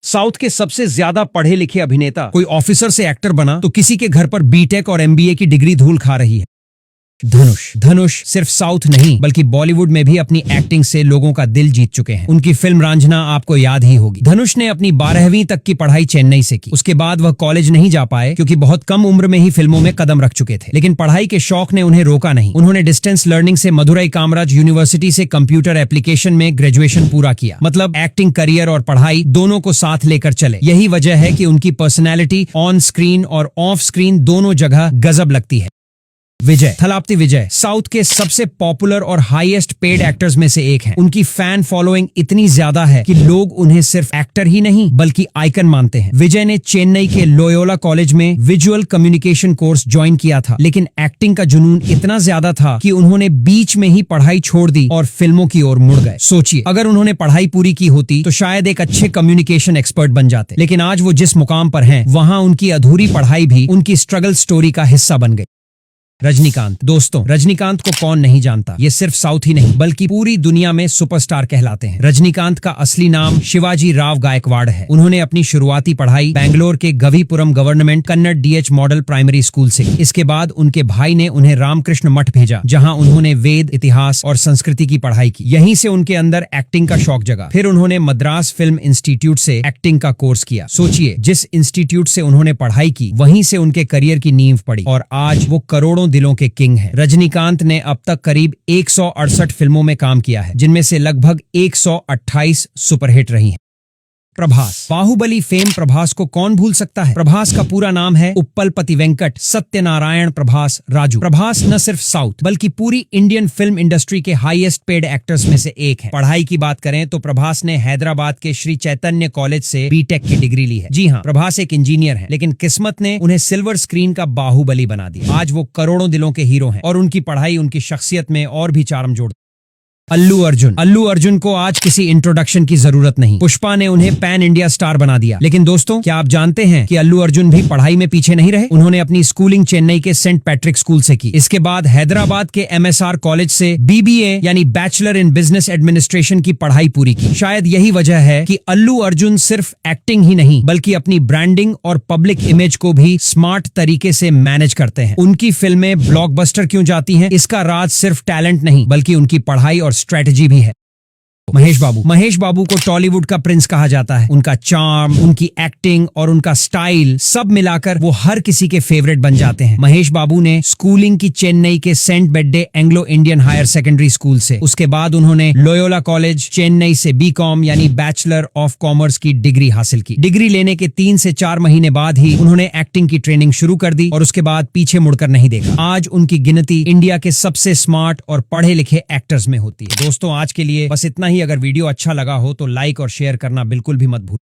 South के सबसे ज्यादा पढ़े लिखे अभिनेता कोई ऑफिसर से एक्टर बना तो किसी के घर पर बीटेक और एमबीए की डिग्री धूल खा रही है। धनुष सिर्फ साउथ नहीं बल्कि बॉलीवुड में भी अपनी एक्टिंग से लोगों का दिल जीत चुके हैं। उनकी फिल्म रांझना आपको याद ही होगी। धनुष ने अपनी 12वीं तक की पढ़ाई चेन्नई से की। उसके बाद वह कॉलेज नहीं जा पाए क्योंकि बहुत कम उम्र में ही फिल्मों में कदम रख चुके थे, लेकिन पढ़ाई के शौक ने उन्हें रोका नहीं। उन्होंने डिस्टेंस लर्निंग से मदुरई कामराज यूनिवर्सिटी से कंप्यूटर एप्लीकेशन में ग्रेजुएशन पूरा किया। मतलब एक्टिंग करियर और पढ़ाई दोनों को साथ लेकर चले। यही वजह है कि उनकी पर्सनैलिटी ऑन स्क्रीन और ऑफ स्क्रीन दोनों जगह गजब लगती है। विजय थलापति विजय साउथ के सबसे पॉपुलर और हाईएस्ट पेड एक्टर्स में से एक हैं। उनकी फैन फॉलोइंग इतनी ज्यादा है कि लोग उन्हें सिर्फ एक्टर ही नहीं बल्कि आइकन मानते हैं। विजय ने चेन्नई के लोयोला कॉलेज में विजुअल कम्युनिकेशन कोर्स ज्वाइन किया था, लेकिन एक्टिंग का जुनून इतना ज्यादा था कि उन्होंने बीच में ही पढ़ाई छोड़ दी और फिल्मों की ओर मुड़ गए। सोचिए, अगर उन्होंने पढ़ाई पूरी की होती तो शायद एक अच्छे कम्युनिकेशन एक्सपर्ट बन जाते, लेकिन आज वो जिस मुकाम पर हैं, वहां उनकी अधूरी पढ़ाई भी उनकी स्ट्रगल स्टोरी का हिस्सा बन गई। रजनीकांत दोस्तों, रजनीकांत को कौन नहीं जानता। ये सिर्फ साउथ ही नहीं बल्कि पूरी दुनिया में सुपरस्टार कहलाते हैं। रजनीकांत का असली नाम शिवाजी राव गायकवाड़ है। उन्होंने अपनी शुरुआती पढ़ाई बेंगलोर के Gavipuram government Kannada DH model primary school से की। इसके बाद उनके भाई ने उन्हें रामकृष्ण मठ भेजा, जहां उन्होंने वेद, इतिहास और संस्कृति की पढ़ाई की। यहीं से उनके अंदर एक्टिंग का शौक जगा। फिर उन्होंने मद्रास फिल्म इंस्टीट्यूट से एक्टिंग का कोर्स किया। सोचिए, जिस इंस्टीट्यूट से उन्होंने पढ़ाई की वहीं से उनके करियर की नींव पड़ी और आज वो करोड़ों दिलों के किंग हैं। रजनीकांत ने अब तक करीब 168 फिल्मों में काम किया है, जिनमें से लगभग 128 सुपरहिट रही हैं। प्रभास बाहुबली फेम प्रभास को कौन भूल सकता है। प्रभास का पूरा नाम है उप्पलपति वेंकट सत्यनारायण प्रभास राजू। प्रभास न सिर्फ साउथ बल्कि पूरी इंडियन फिल्म इंडस्ट्री के हाईएस्ट पेड एक्टर्स में से एक है। पढ़ाई की बात करें तो प्रभास ने हैदराबाद के श्री चैतन्य कॉलेज से बीटेक की डिग्री ली है। जी हाँ, प्रभास एक इंजीनियर है, लेकिन किस्मत ने उन्हें सिल्वर स्क्रीन का बाहुबली बना दिया। आज वो करोड़ों दिलों के हीरो हैं और उनकी पढ़ाई उनकी शख्सियत में और भी चार्म जोड़। अल्लू अर्जुन को आज किसी इंट्रोडक्शन की जरूरत नहीं। पुष्पा ने उन्हें पैन इंडिया स्टार बना दिया। लेकिन दोस्तों, क्या आप जानते हैं कि अल्लू अर्जुन भी पढ़ाई में पीछे नहीं रहे। उन्होंने अपनी स्कूलिंग चेन्नई के सेंट पैट्रिक स्कूल से की। इसके बाद हैदराबाद के एमएसआर कॉलेज से बीबीए यानी बैचलर इन बिजनेस एडमिनिस्ट्रेशन की पढ़ाई पूरी की। शायद यही वजह है कि अल्लू अर्जुन सिर्फ एक्टिंग ही नहीं बल्कि अपनी ब्रांडिंग और पब्लिक इमेज को भी स्मार्ट तरीके से मैनेज करते हैं। उनकी फिल्में ब्लॉकबस्टर क्यों जाती हैं, इसका राज सिर्फ टैलेंट नहीं बल्कि उनकी पढ़ाई और स्ट्रेटजी भी है। महेश बाबू को टॉलीवुड का प्रिंस कहा जाता है। उनका चार्म, उनकी एक्टिंग और उनका स्टाइल सब मिलाकर वो हर किसी के फेवरेट बन जाते हैं। महेश बाबू ने स्कूलिंग की चेन्नई के Saint Bede's Anglo Indian higher secondary school से। उसके बाद उन्होंने लोयोला कॉलेज चेन्नई से बीकॉम यानी बैचलर ऑफ कॉमर्स की डिग्री हासिल की। डिग्री लेने के 3 से 4 महीने बाद ही उन्होंने एक्टिंग की ट्रेनिंग शुरू कर दी और उसके बाद पीछे मुड़कर नहीं देखा। आज उनकी गिनती इंडिया के सबसे स्मार्ट और पढ़े लिखे एक्टर्स में होती है। दोस्तों, आज के लिए बस इतना ही। अगर वीडियो अच्छा लगा हो तो लाइक और शेयर करना बिल्कुल भी मत भूलिए।